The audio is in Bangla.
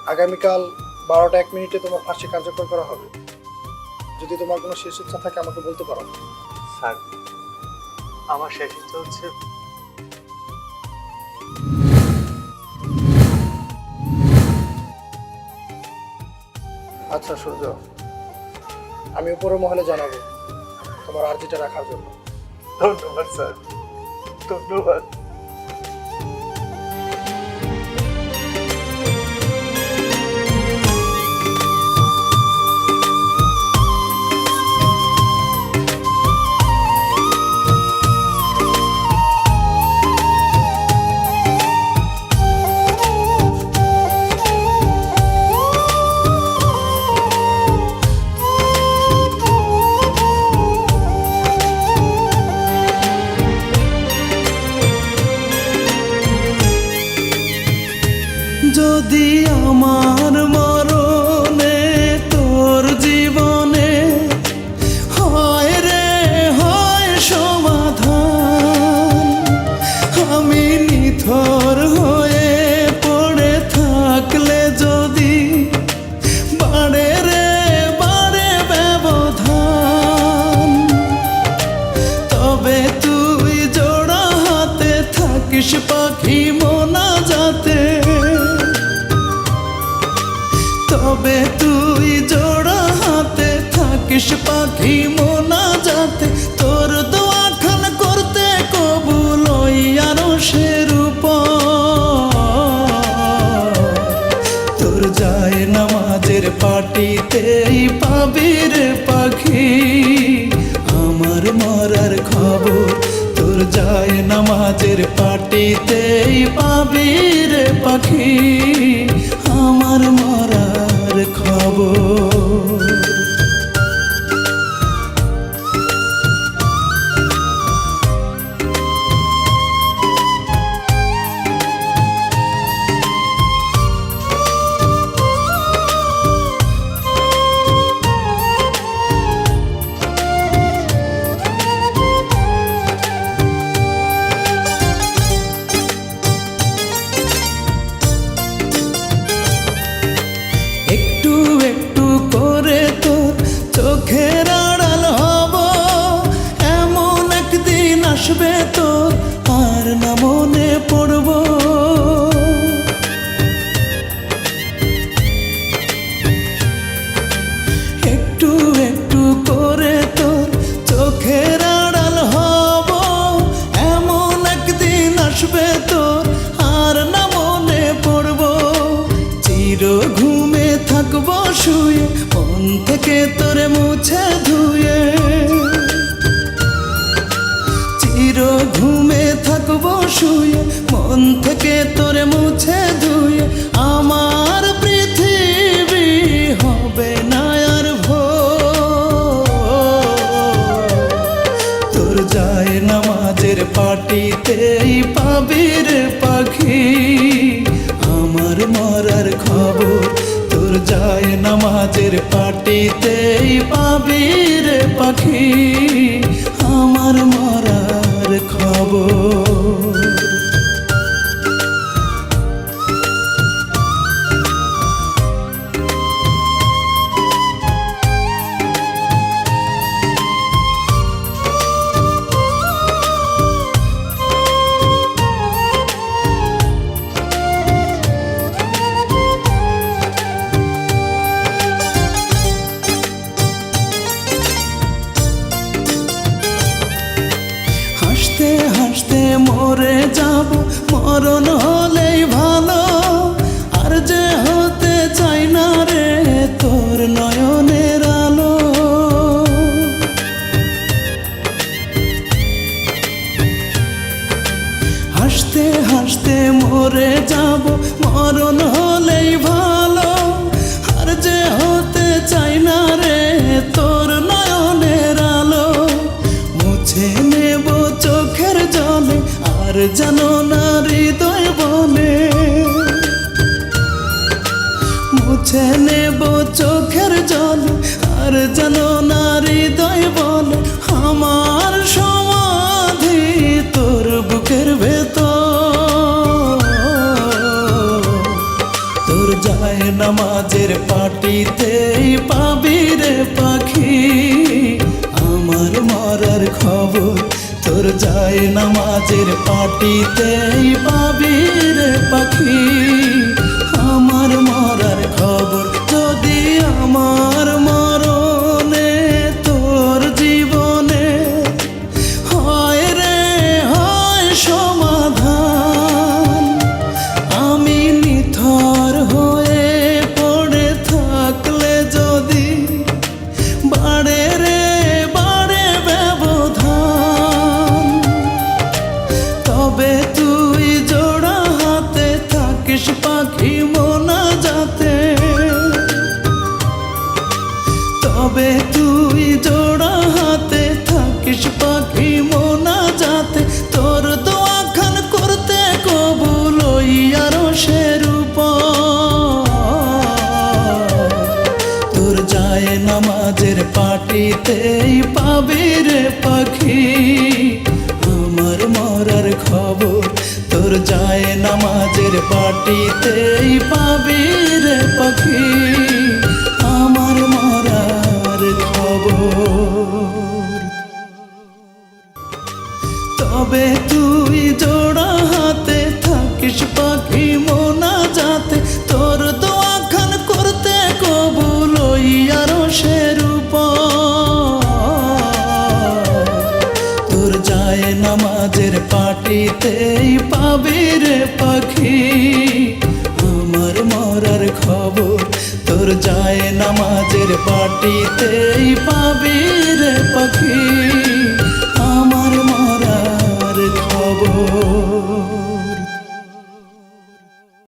আগামীকাল 12টা 1 মিনিটে তোমার ফাঁসি কার্যকর করা হবে। যদি তোমার কোনো শেষ ইচ্ছা থাকে আমাকে বলতে পারো। স্যার, আমার শেষ ইচ্ছা হচ্ছে আচ্ছা সূর্য, আমি উপরের মহলে জানাবো তোমার আর্জিটা রাখার জন্য। ধন্যবাদ স্যার, ধন্যবাদ। যদি আমার মরণে তোর জীবনে হয় রে হয় সমাধান, আমি নিথর হয়ে পড়ে থাকলে যদি বাড়ে রে বাড়ে ব্যবধান, তবে তুই জোড়া হাতে থাকিস পাখি মোনা যাতে, তবে তুই জোড়া হাতে থাকিস পাখি মোনা যাতে, তোর দোয়া খান করতে কবুল আরো সেরূপ, তোর যায় নামাজের পাটিতেই পাবি রে পাখি আমার মরার খবর, তোর যায় নামাজের পাটিতেই পাবি রে পাখি আমার মরার খবর। একটু একটু করে তোর চোখের আড়াল হব, এমন একদিন আসবে তোর আর না মনে পড়ব, একটু একটু করে তোর চোখের আড়াল হব, এমন একদিন আসবে তোর আর না মনে পড়ব, চির ঘুমে থাকবো শুয়ে মন থেকে তোরে মুছে ধুয়ে, চির ঘুমে থাকবো শুয়ে মন থেকে তোরে মুছে ধুয়ে, আমার পৃথিবী হবে না আর ভোর, তোর যায় নামাজের পাটিতেই পাবি রে পাখি আমার মরার খবর, তোর যায় নামাজের পাটিতেই পাবি রে পাখি আমার মরার খবর। হাসতে হাসতে মরে যাব মরণ হলেই ভালো, আর যে হতে চাই না রে তোর নয়নের আলো, হাসতে হাসতে মরে যাব মরণ হলেই ভালো, আর যে হতে চাই না রে তোর নয়নের আলো, মুছে নেব চোখের জলে আর জানো না হৃদয় বলে, মুছে নেব চোখের জলে আর জানো না হৃদয় বলে, আমার সমাধি তোর বুকের ভেতর, তোর যায় যায় নামাজের পাটিতেই পাবি রে পাখি আমার মরার খবর তোর যায় নামাজের পাটিতেই পাবি রে পাখি আমার মরার খবর যদি আমার মরণে তোর জীবনে হয় রে হয় সমাধান আমি নিথর হয়ে পড়ে থাকলে যদি বাড়ে রে বাড়ে ব্যবধান তবে তুই জোড়া হাতে থাকিস পাখি মোনা যাতে তবে তুই জোড়া হাতে থাকিস পাখি মোনা যাতে তোর দোয়া খান করতে কবুল ইয়ারো সেরূপ তোর যায় নামাজের পাটিতেই পাবি রে পাখি আমার মরার খবর তোর যায় নামাজের পাটিতেই পাবি রে পাখি আমার মরার খবর তবে তুই জোড়া হাতে থাকিস পাখি মোনা যাতে তোর দোয়া খান করতে কবুল ইয়ারো সেরূপ তোর যায় নামাজের পাটিতেই পাবি রে পাখি আমার মরার খবর তোর যায় নামাজের পাটিতেই পাবি রে পাখি